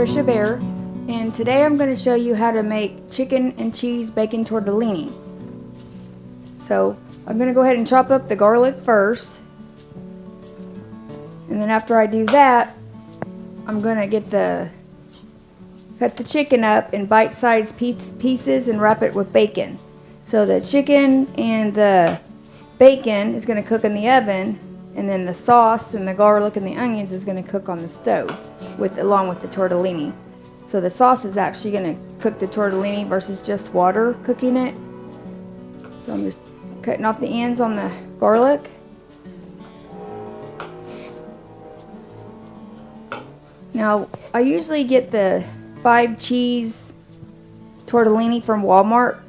Tricia Bear, and today I'm going to show you how to make chicken and cheese bacon tortellini. So I'm going to go ahead and chop up the garlic first, and then after I do that, I'm going to cut the chicken up in bite-sized pieces and wrap it with bacon. So the chicken and the bacon is going to cook in the oven, and then the sauce and the garlic and the onions is going to cook on the stove along with the tortellini. So the sauce is actually going to cook the tortellini versus just water cooking it. So I'm just cutting off the ends on the garlic. Now I usually get the 5 cheese tortellini from Walmart.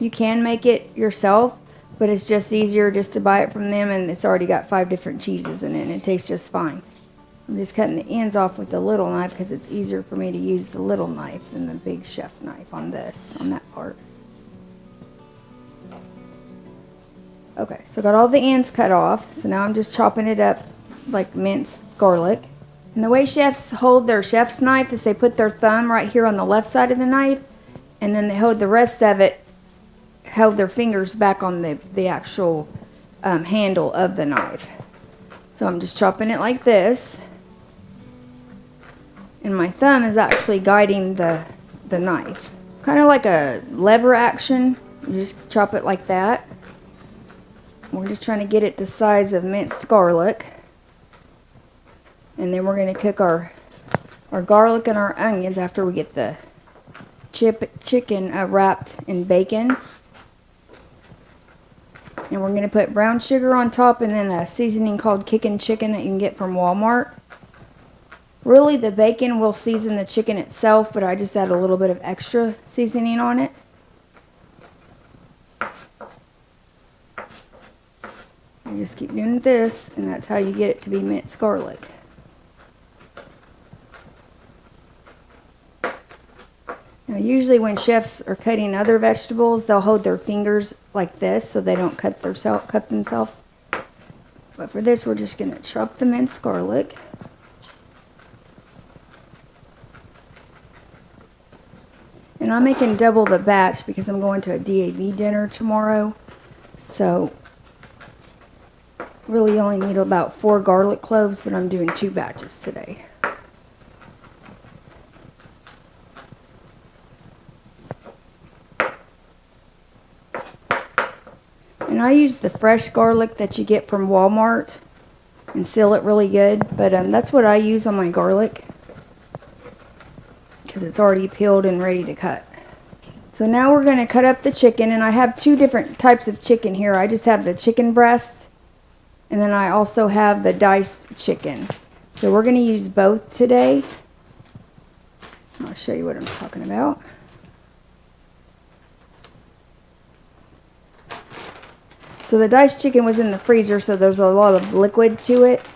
You can make it yourself, but it's just easier just to buy it from them, and it's already got 5 different cheeses in it, and it tastes just fine. I'm just cutting the ends off with the little knife because it's easier for me to use the little knife than the big chef knife on that part. Okay, so got all the ends cut off, so now I'm just chopping it up like minced garlic. And the way chefs hold their chef's knife is they put their thumb right here on the left side of the knife, and then they hold the rest of it, held their fingers back on the actual handle of the knife. So I'm just chopping it like this, and my thumb is actually guiding the knife. Kind of like a lever action. You just chop it like that. We're just trying to get it the size of minced garlic. And then we're going to cook our garlic and our onions after we get the chicken wrapped in bacon. And we're going to put brown sugar on top and then a seasoning called Kickin' Chicken that you can get from Walmart. Really, the bacon will season the chicken itself, but I just add a little bit of extra seasoning on it. You just keep doing this, and that's how you get it to be minced garlic. Now, usually when chefs are cutting other vegetables, they'll hold their fingers like this so they don't cut themselves. But for this, we're just going to chop the minced garlic. And I'm making double the batch because I'm going to a DAV dinner tomorrow. So really only need about 4 garlic cloves, but I'm doing 2 batches today. And I use the fresh garlic that you get from Walmart and seal it really good, but that's what I use on my garlic because it's already peeled and ready to cut. So now we're going to cut up the chicken, and I have 2 different types of chicken here. I just have the chicken breast, and then I also have the diced chicken. So we're going to use both today. I'll show you what I'm talking about. So the diced chicken was in the freezer, so there's a lot of liquid to it.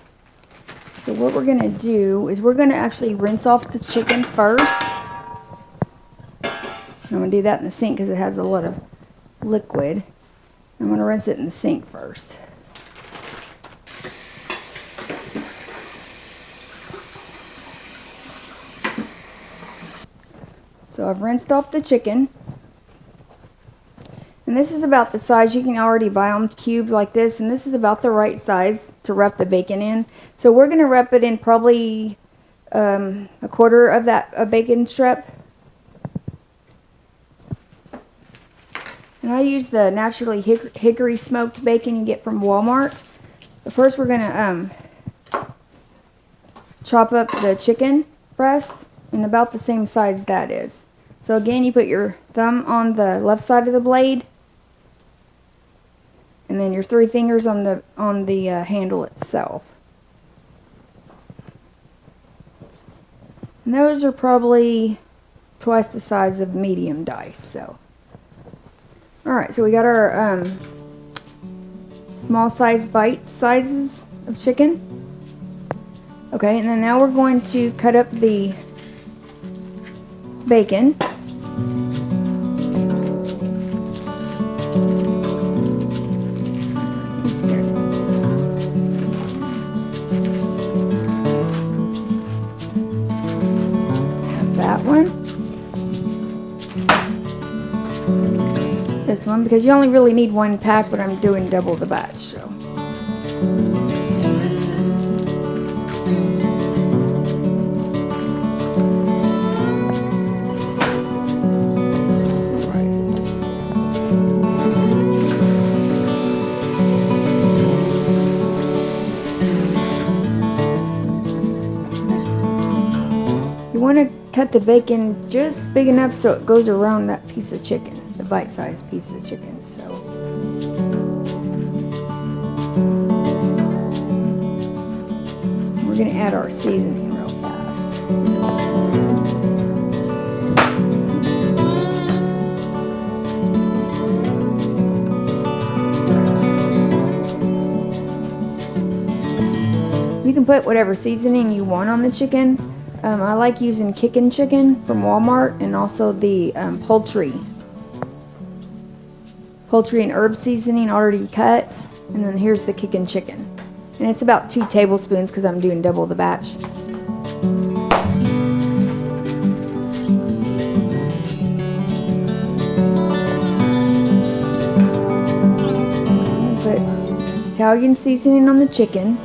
So what we're going to do is we're going to actually rinse off the chicken first. I'm going to do that in the sink because it has a lot of liquid. I'm going to rinse it in the sink first. So I've rinsed off the chicken. And this is about the size. You can already buy them cubed like this, and this is about the right size to wrap the bacon in. So we're going to wrap it in probably a quarter of that bacon strip. And I use the naturally hickory smoked bacon you get from Walmart. But first we're going to chop up the chicken breast in about the same size that is. So again, you put your thumb on the left side of the blade, and then your 3 fingers on the handle itself. And those are probably twice the size of medium dice. So, all right. So we got our small size bite sizes of chicken. Okay, and then now we're going to cut up the bacon. this one because you only really need one pack, but I'm doing double the batch, so. You want to cut the bacon just big enough so it goes around that piece of chicken, the bite-sized piece of chicken. So we're going to add our seasoning real fast. You can put whatever seasoning you want on the chicken. I like using kickin' chicken from Walmart, and also the poultry and herb seasoning already cut. And then here's the kickin' chicken, and it's about 2 tablespoons because I'm doing double the batch. So I'm gonna put Italian seasoning on the chicken.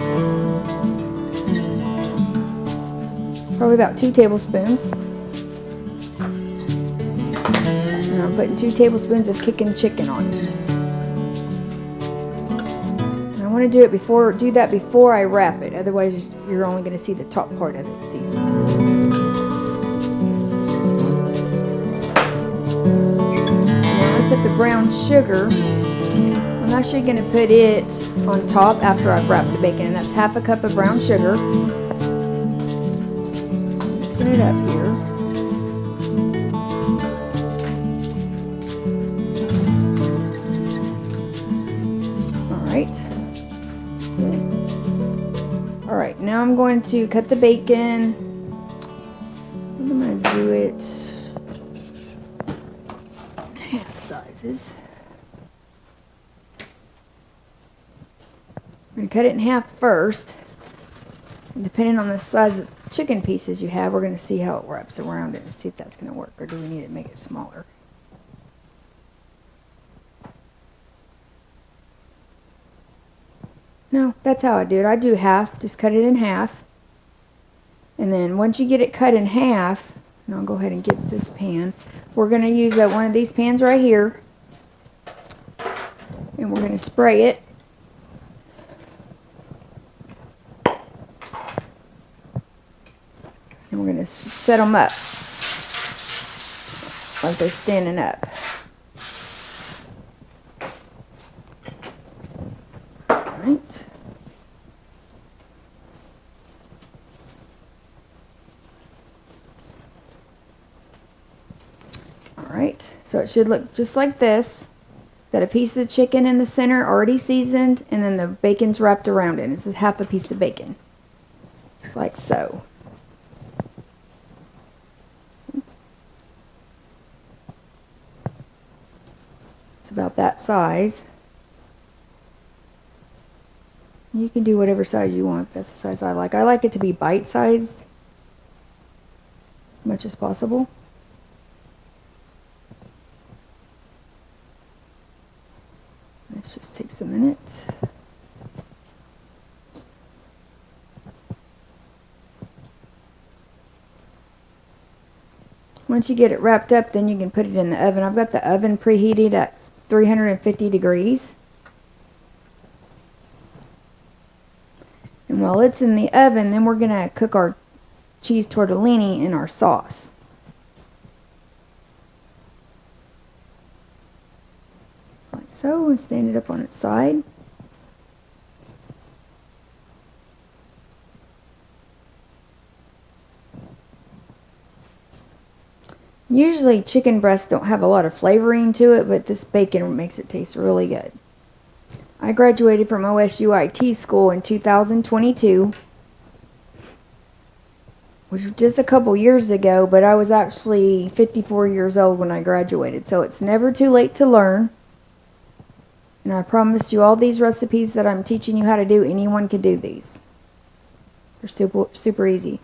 Probably about 2 tablespoons. And I'm putting 2 tablespoons of kickin' chicken on it. And I want to do that before I wrap it. Otherwise, you're only going to see the top part of it seasoned. Now I put the brown sugar. I'm actually going to put it on top after I've wrapped the bacon, and that's half a cup of brown sugar. It up here. Alright. That's good. Alright, now I'm going to cut the bacon. I'm going to do it half sizes. I'm going to cut it in half first. And depending on the size of chicken pieces you have, we're going to see how it wraps around it and see if that's going to work, or do we need to make it smaller. No, that's how I do it. I do half, just cut it in half. And then once you get it cut in half, and I'll go ahead and get this pan, we're going to use one of these pans right here, and we're going to spray it. And we're going to set them up like they're standing up. All right. All right. So it should look just like this. Got a piece of chicken in the center already seasoned, and then the bacon's wrapped around it. This is half a piece of bacon. Just like so. About that size. You can do whatever size you want. That's the size I like. I like it to be bite-sized as much as possible. This just takes a minute. Once you get it wrapped up, then you can put it in the oven. I've got the oven preheated at 350 degrees. And while it's in the oven, then we're going to cook our cheese tortellini in our sauce. Just like so, and stand it up on its side. Usually chicken breasts don't have a lot of flavoring to it, but this bacon makes it taste really good. I graduated from OSUIT school in 2022, which was just a couple years ago, but I was actually 54 years old when I graduated, so it's never too late to learn. And I promise you, all these recipes that I'm teaching you how to do, anyone can do these. They're super easy.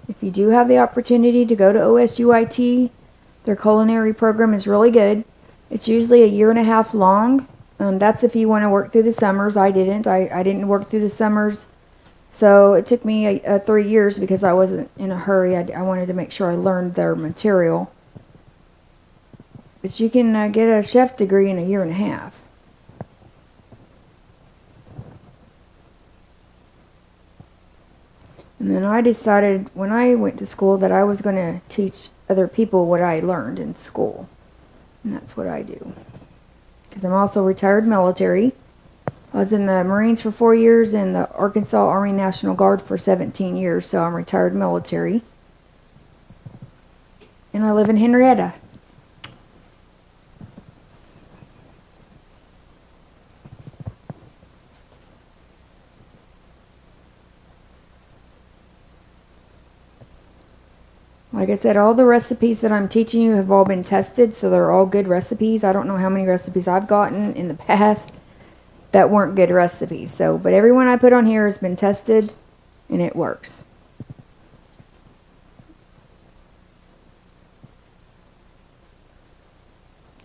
If you do have the opportunity to go to OSUIT, Their culinary program is really good. It's usually 1.5 years long. That's if you want to work through the summers. I didn't. I didn't work through the summers. So it took me 3 years because I wasn't in a hurry. I wanted to make sure I learned their material. But you can get a chef degree in 1.5 years. And then I decided when I went to school that I was going to teach other people what I learned in school. And that's what I do. Because I'm also retired military. I was in the Marines for 4 years and the Arkansas Army National Guard for 17 years, so I'm retired military. And I live in Henryetta. Like I said, all the recipes that I'm teaching you have all been tested, so they're all good recipes. I don't know how many recipes I've gotten in the past that weren't good recipes. But every one I put on here has been tested, and it works.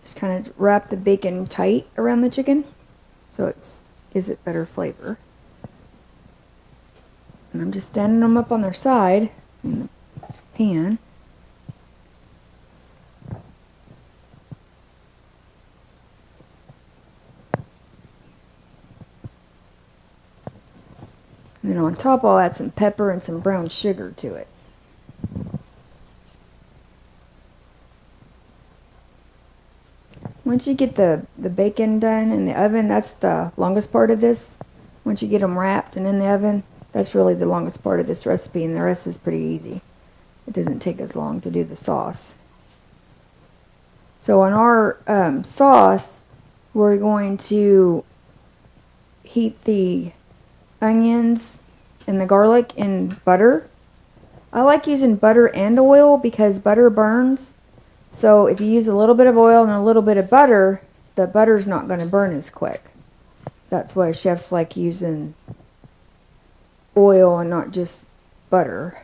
Just kind of wrap the bacon tight around the chicken, so it gives it better flavor. And I'm just standing them up on their side in the pan. And then on top I'll add some pepper and some brown sugar to it. Once you get the bacon done in the oven, that's the longest part of this. Once you get them wrapped and in the oven, that's really the longest part of this recipe, and the rest is pretty easy. It doesn't take as long to do the sauce. So on our sauce, we're going to heat the onions and the garlic in butter. I like using butter and oil because butter burns. So if you use a little bit of oil and a little bit of butter, the butter's not going to burn as quick. That's why chefs like using oil and not just butter,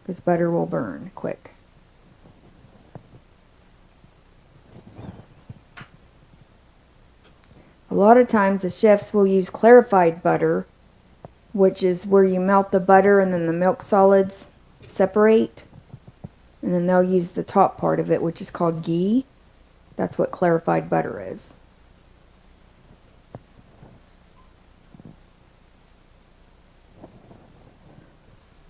because butter will burn quick. A lot of times the chefs will use clarified butter, which is where you melt the butter and then the milk solids separate. And then they'll use the top part of it, which is called ghee. That's what clarified butter is.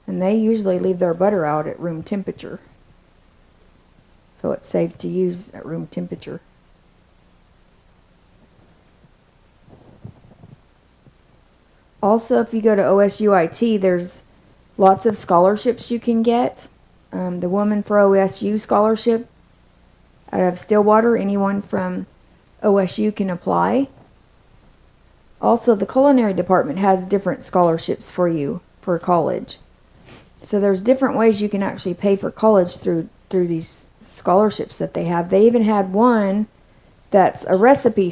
And they usually leave their butter out at room temperature. So it's safe to use at room temperature. Also, if you go to OSUIT, there's lots of scholarships you can get. The Woman for OSU scholarship out of Stillwater, anyone from OSU can apply. Also, the culinary department has different scholarships for you for college. So there's different ways you can actually pay for college through these scholarships that they have. They even had one that's a recipe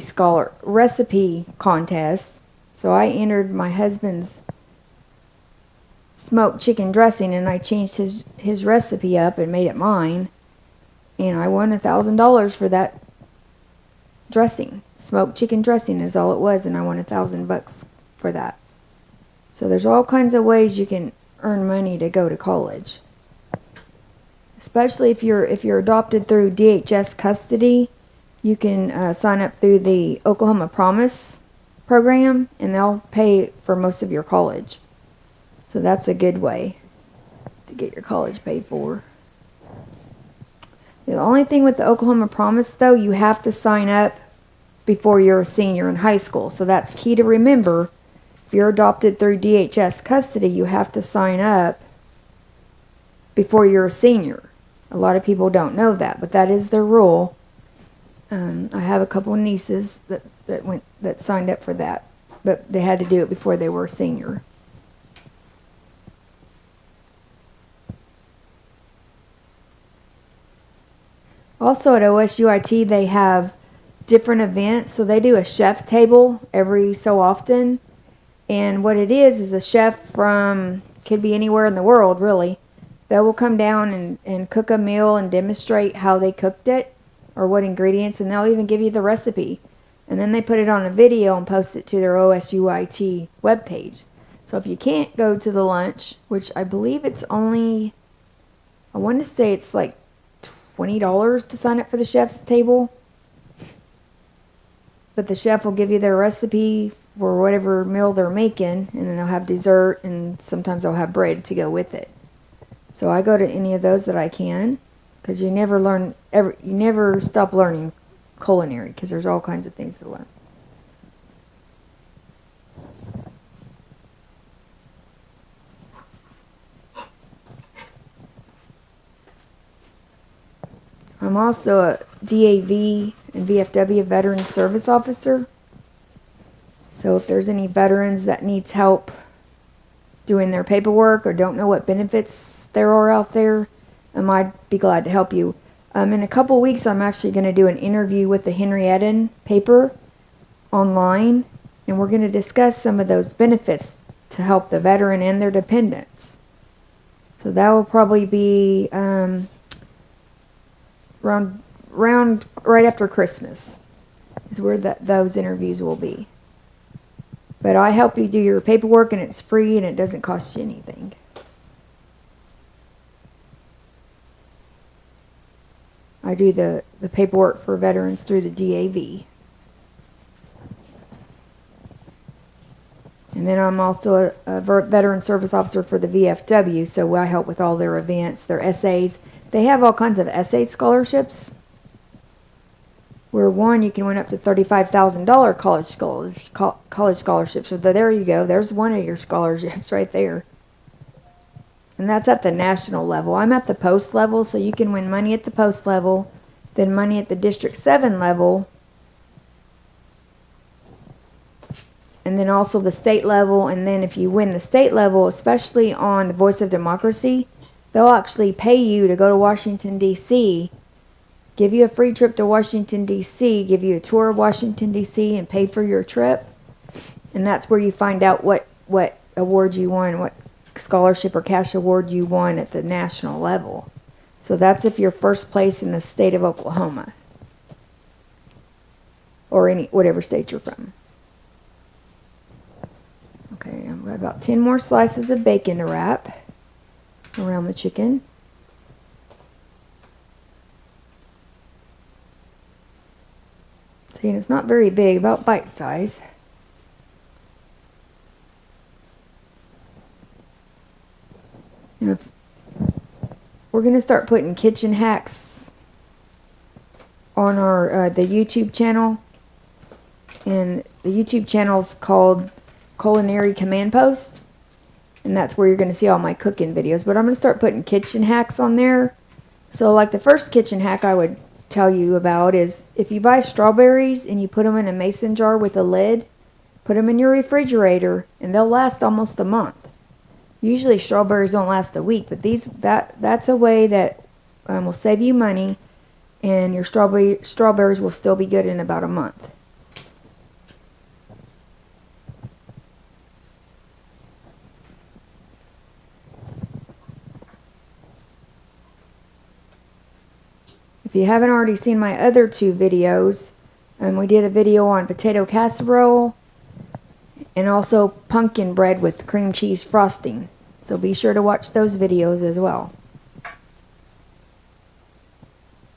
contest. So I entered my husband's smoked chicken dressing, and I changed his recipe up and made it mine, and I won $1,000 for that dressing. Smoked chicken dressing is all it was, and I won $1,000 for that. So there's all kinds of ways you can earn money to go to college, especially if you're adopted through DHS custody. You can sign up through the Oklahoma Promise program, and they'll pay for most of your college. So that's a good way to get your college paid for. The only thing with the Oklahoma Promise, though, you have to sign up before you're a senior in high school. So that's key to remember. If you're adopted through DHS custody, you have to sign up before you're a senior. A lot of people don't know that, but that is their rule. I have a couple of nieces that signed up for that, but they had to do it before they were a senior. Also at OSUIT, they have different events. So they do a chef table every so often. And what it is a chef from, could be anywhere in the world really, They will come down and cook a meal and demonstrate how they cooked it or what ingredients, and they'll even give you the recipe. And then they put it on a video and post it to their OSUIT webpage. So if you can't go to the lunch, which I believe it's only, I want to say it's like $20 to sign up for the chef's table. But the chef will give you their recipe for whatever meal they're making, and then they'll have dessert, and sometimes they'll have bread to go with it. So I go to any of those that I can, because you never stop learning culinary, because there's all kinds of things to learn. I'm also a DAV and VFW Veteran Service Officer. So if there's any veterans that needs help doing their paperwork or don't know what benefits there are out there, I might be glad to help you. In a couple weeks, I'm actually going to do an interview with the Henryettan paper online, and we're going to discuss some of those benefits to help the veteran and their dependents. So that will probably be around right after Christmas is where those interviews will be. But I help you do your paperwork, and it's free, and it doesn't cost you anything. I do the paperwork for veterans through the DAV. And then I'm also a veteran service officer for the VFW, so I help with all their events, their essays. They have all kinds of essay scholarships, where one, you can win up to $35,000 college scholarships. So there you go. There's one of your scholarships right there. And that's at the national level. I'm at the post level, so you can win money at the post level, then money at the District 7 level, and then also the state level. And then if you win the state level, especially on the Voice of Democracy, they'll actually pay you to go to Washington, D.C., give you a free trip to Washington, D.C., give you a tour of Washington, D.C., and pay for your trip. And that's where you find out what award you won, what scholarship or cash award you won at the national level. So that's if you're first place in the state of Oklahoma, or whatever state you're from. Okay, I've got about 10 more slices of bacon to wrap around the chicken. See, and it's not very big, about bite size. We're going to start putting kitchen hacks on our the YouTube channel, and the YouTube channel is called Culinary Command Post, and that's where you're going to see all my cooking videos. But I'm going to start putting kitchen hacks on there. So like the first kitchen hack I would tell you about is if you buy strawberries and you put them in a mason jar with a lid, put them in your refrigerator, and they'll last almost a month. Usually strawberries don't last a week, but that's a way that will save you money, and your strawberries will still be good in about a month. If you haven't already seen my other two videos, we did a video on potato casserole and also pumpkin bread with cream cheese frosting. So be sure to watch those videos as well.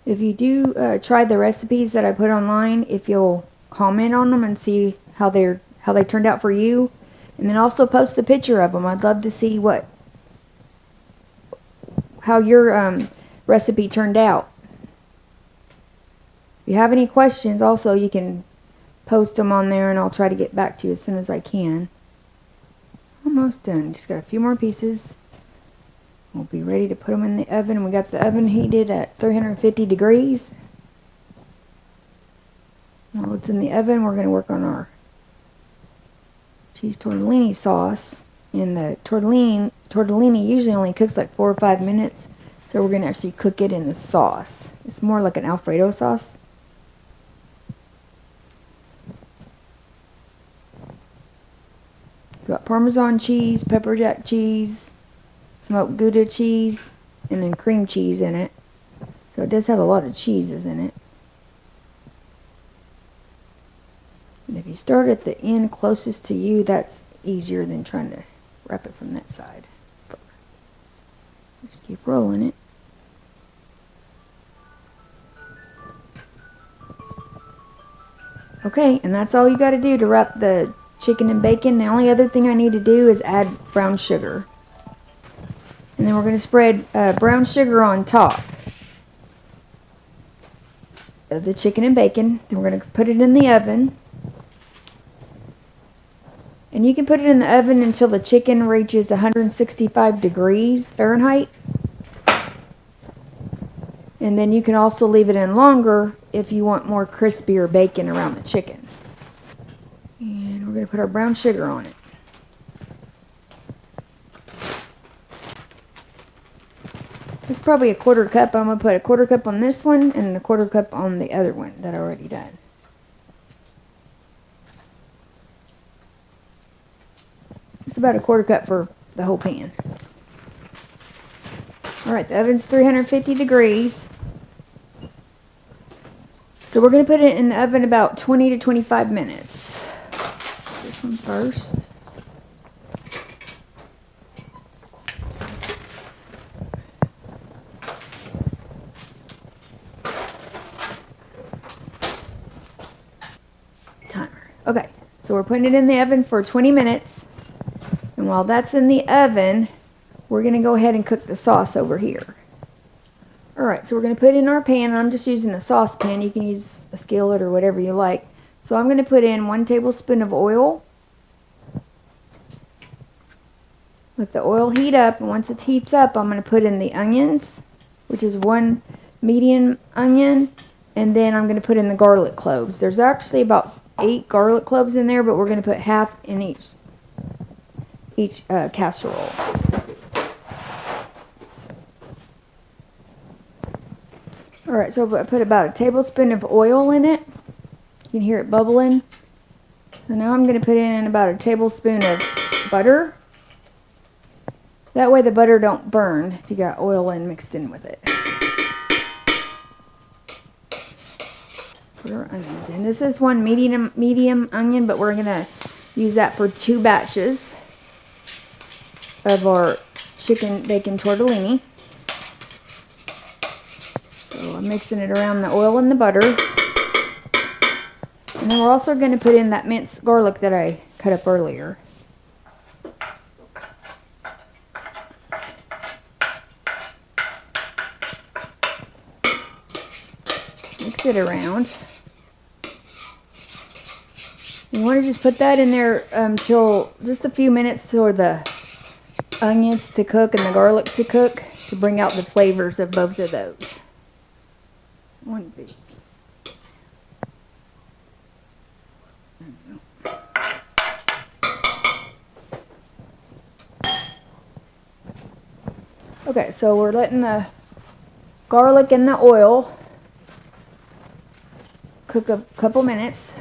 If you do try the recipes that I put online, if you'll comment on them and see how they turned out for you, and then also post a picture of them. I'd love to see how your recipe turned out. If you have any questions, also you can post them on there, and I'll try to get back to you as soon as I can. Almost done. Just got a few more pieces. We'll be ready to put them in the oven. We got the oven heated at 350 degrees. While it's in the oven, we're going to work on our cheese tortellini sauce. And the tortellini usually only cooks like 4 or 5 minutes, so we're going to actually cook it in the sauce. It's more like an Alfredo sauce. Got Parmesan cheese, pepper jack cheese, smoked Gouda cheese, and then cream cheese in it. So it does have a lot of cheeses in it. And if you start at the end closest to you, that's easier than trying to wrap it from that side. Just keep rolling it. Okay, and that's all you got to do to wrap the chicken and bacon. The only other thing I need to do is add brown sugar. And then we're going to spread brown sugar on top of the chicken and bacon. Then we're going to put it in the oven. And you can put it in the oven until the chicken reaches 165 degrees Fahrenheit. And then you can also leave it in longer if you want more crispier bacon around the chicken. And we're going to put our brown sugar on it. It's probably a 1/4 cup. I'm going to put a 1/4 cup on this one and a 1/4 cup on the other one that I already done. It's about a 1/4 cup for the whole pan. Alright, the oven's 350 degrees. So we're going to put it in the oven about 20 to 25 minutes. This one first. Timer. Okay, so we're putting it in the oven for 20 minutes. And while that's in the oven, we're going to go ahead and cook the sauce over here. Alright, so we're going to put in our pan, and I'm just using a saucepan. You can use a skillet or whatever you like. So I'm going to put in 1 tablespoon of oil. Let the oil heat up, and once it heats up, I'm going to put in the onions, which is 1 medium onion, and then I'm going to put in the garlic cloves. There's actually about 8 garlic cloves in there, but we're going to put half in each casserole. Alright, so I put about a tablespoon of oil in it. You can hear it bubbling. So now I'm going to put in about a tablespoon of butter. That way the butter don't burn if you got oil mixed in with it. Put our onions in. This is 1 medium onion, but we're going to use that for 2 batches of our chicken bacon tortellini. So I'm mixing it around the oil and the butter. And then we're also going to put in that minced garlic that I cut up earlier. Mix it around. You want to just put that in there until just a few minutes for the onions to cook and the garlic to cook, to bring out the flavors of both of those. One big. Okay, so we're letting the garlic and the oil cook a couple minutes.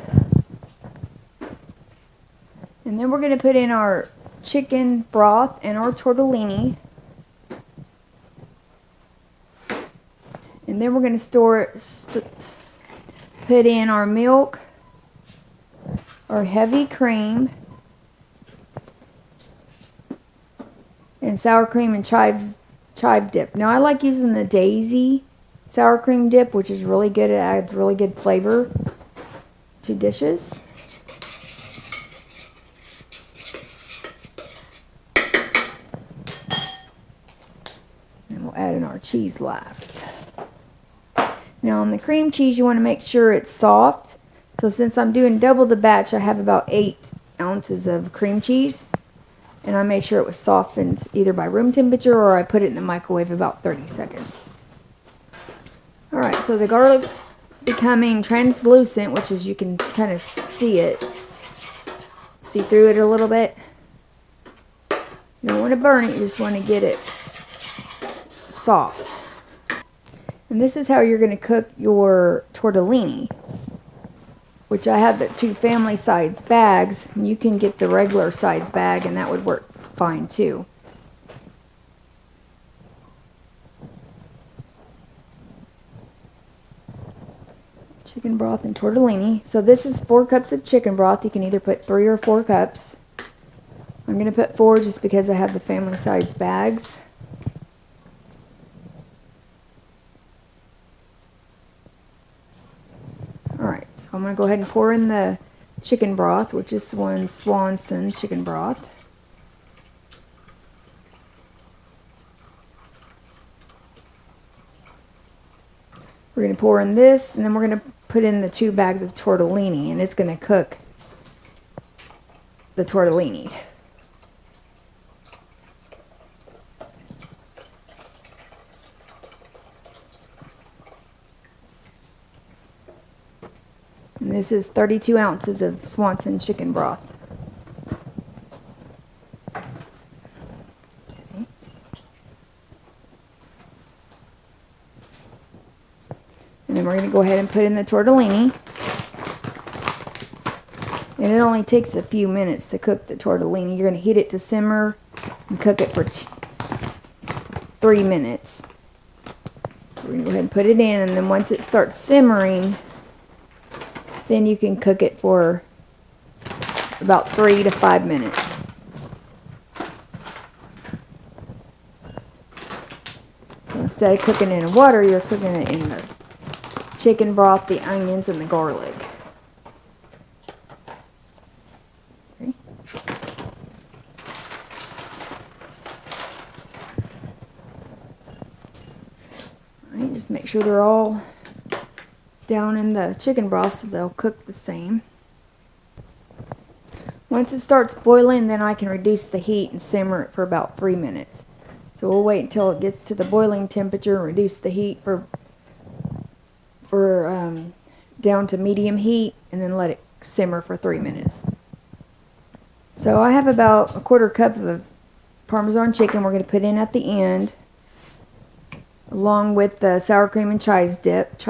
And then we're going to put in our chicken broth and our tortellini. And then we're going to put in our milk, our heavy cream, and sour cream and chive dip. Now I like using the Daisy sour cream dip, which is really good. It adds really good flavor to dishes. And we'll add in our cheese last. Now on the cream cheese, you want to make sure it's soft. So since I'm doing double the batch, I have about 8 ounces of cream cheese. And I made sure it was softened either by room temperature or I put it in the microwave about 30 seconds. Alright, so the garlic's becoming translucent, which is you can kind of see through it a little bit. You don't want to burn it, you just want to get it soft. And this is how you're going to cook your tortellini, which I have the 2 family size bags. And you can get the regular size bag and that would work fine too. Chicken broth and tortellini. So this is 4 cups of chicken broth. You can either put 3 or 4 cups. I'm going to put 4 just because I have the family-sized bags. Alright, so I'm going to go ahead and pour in the chicken broth, which is the one Swanson chicken broth. We're going to pour in this, and then we're going to put in the 2 bags of tortellini, and it's going to cook the tortellini. And this is 32 ounces of Swanson chicken broth. Okay. And then we're going to go ahead and put in the tortellini. And it only takes a few minutes to cook the tortellini. You're going to heat it to simmer and cook it for 3 minutes. We're going to go ahead and put it in, and then once it starts simmering, then you can cook it for about 3 to 5 minutes. So instead of cooking it in water, you're cooking it in the chicken broth, the onions, and the garlic. Okay. All right, just make sure they're all down in the chicken broth so they'll cook the same. Once it starts boiling, then I can reduce the heat and simmer it for about 3 minutes. So we'll wait until it gets to the boiling temperature and reduce the heat for down to medium heat, and then let it simmer for 3 minutes. So I have about a 1/4 cup of Parmesan chicken we're going to put in at the end, along with the sour cream and chive dip.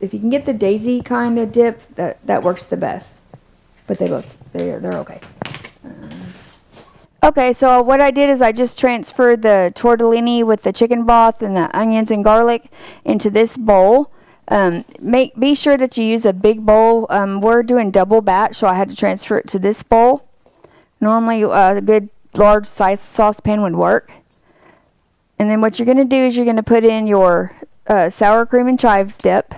If you can get the daisy kind of dip, that works the best. But they're okay. Okay, so what I did is I just transferred the tortellini with the chicken broth and the onions and garlic into this bowl. Be sure that you use a big bowl. We're doing double batch, so I had to transfer it to this bowl. Normally, a good large size saucepan would work. And then what you're going to do is you're going to put in your sour cream and chives dip.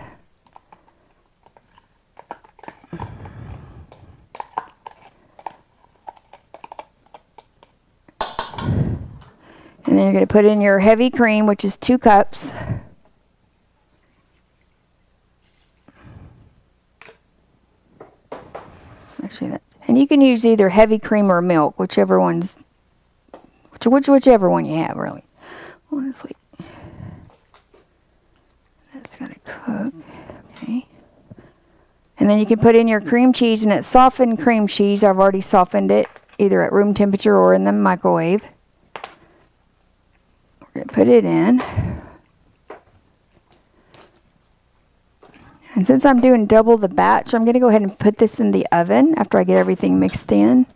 And then you're going to put in your heavy cream, which is 2 cups. Actually, and you can use either heavy cream or milk, whichever one you have, really. Honestly, that's gonna cook. Okay. And then you can put in your cream cheese, and it's softened cream cheese. I've already softened it, either at room temperature or in the microwave. We're gonna put it in. And since I'm doing double the batch, I'm going to go ahead and put this in the oven after I get everything mixed in.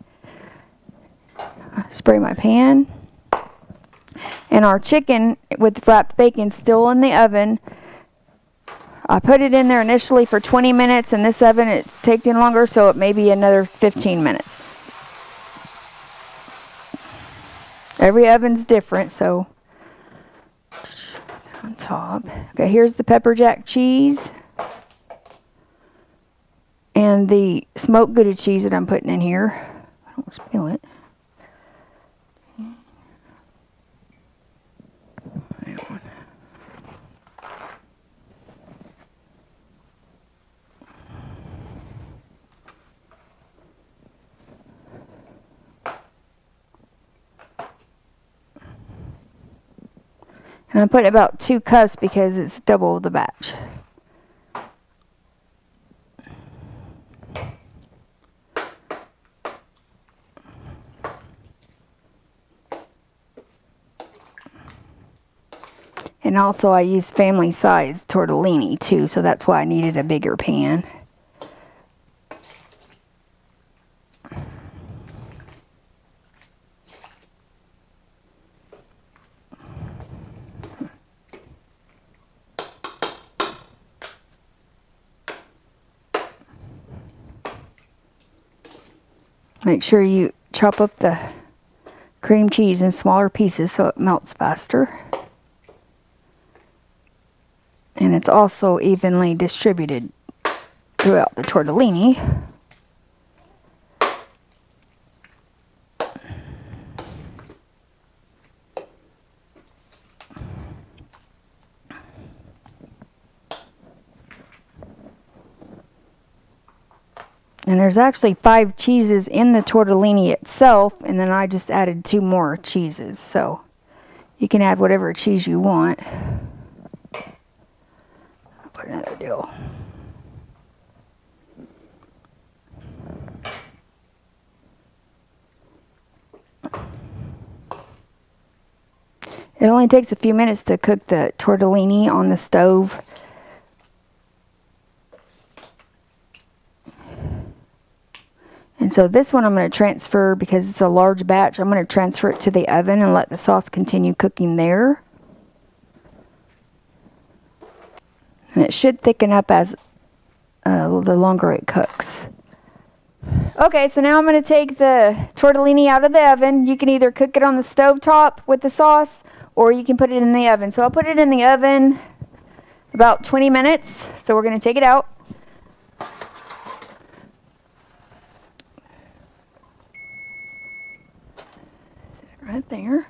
Spray my pan. And our chicken with wrapped bacon still in the oven. I put it in there initially for 20 minutes. In this oven, it's taking longer, so it may be another 15 minutes. Every oven's different, so on top. Okay, here's the pepper jack cheese. And the smoked Gouda cheese that I'm putting in here. I don't spill it. And I'm putting about 2 cups because it's double the batch. And also I used family size tortellini too, so that's why I needed a bigger pan. Make sure you chop up the cream cheese in smaller pieces so it melts faster. And it's also evenly distributed throughout the tortellini. And there's actually 5 cheeses in the tortellini itself, and then I just added 2 more cheeses. So you can add whatever cheese you want. I'll put another deal. It only takes a few minutes to cook the tortellini on the stove. And so this one I'm going to transfer, because it's a large batch, I'm going to transfer it to the oven and let the sauce continue cooking there. And it should thicken up as the longer it cooks. Okay, so now I'm going to take the tortellini out of the oven. You can either cook it on the stove top with the sauce, or you can put it in the oven. So I'll put it in the oven about 20 minutes. So we're going to take it out. Right there.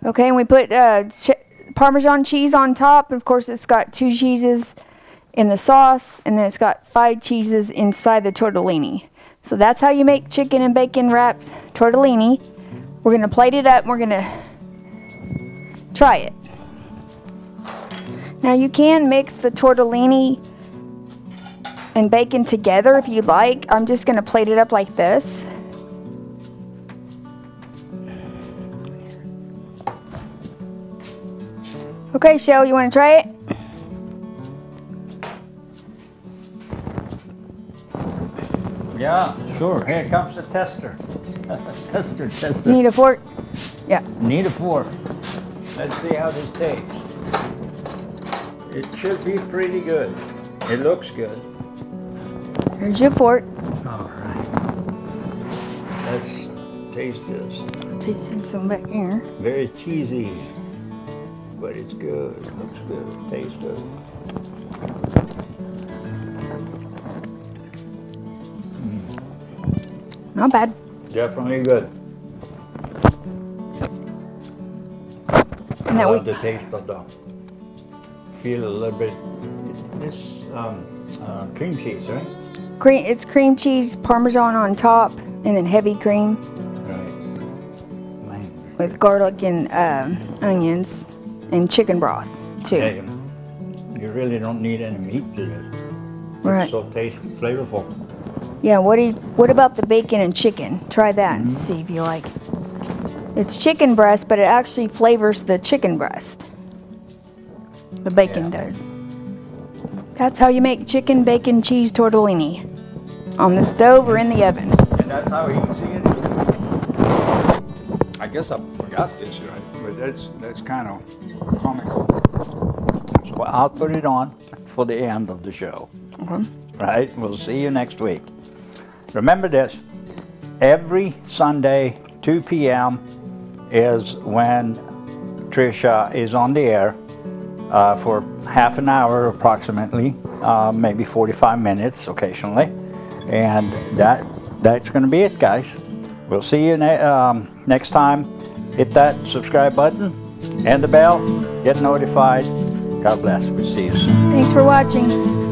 Okay, and we put Parmesan cheese on top. Of course, it's got 2 cheeses in the sauce, and then it's got 5 cheeses inside the tortellini. So that's how you make chicken and bacon wrapped tortellini. We're going to plate it up, and we're going to try it. Now you can mix the tortellini and bacon together if you'd like. I'm just going to plate it up like this. Okay, Shell, you want to try it? Yeah, sure. Here comes the tester. Tester. You need a fork? Yeah. Need a fork. Let's see how this tastes. It should be pretty good. It looks good. Here's your fork. All right. Let's taste this. Tasting some back here. Very cheesy, but it's good. Looks good. Tastes good. Not bad. Definitely good. And I that love the taste of the. Feel a little bit. This cream cheese, right? It's cream cheese, Parmesan on top, and then heavy cream Right. with garlic and onions and chicken broth too. Yeah, you really don't need any meat to this. Right. It's so tasty, flavorful. Yeah. What about the bacon and chicken? Try that and see if you like it. It's chicken breast, but it actually flavors the chicken breast. The bacon does. That's how you make chicken, bacon, cheese tortellini. On the stove or in the oven. And that's how easy it is. I guess I forgot this, right? But that's kind of comical. So I'll put it on for the end of the show. Okay. Right? We'll see you next week. Remember this, every Sunday, 2 p.m. is when Tricia is on the air for half an hour approximately, maybe 45 minutes occasionally. And that's going to be it, guys. We'll see you next time. Hit that subscribe button and the bell. Get notified. God bless. We'll see you soon. Thanks for watching.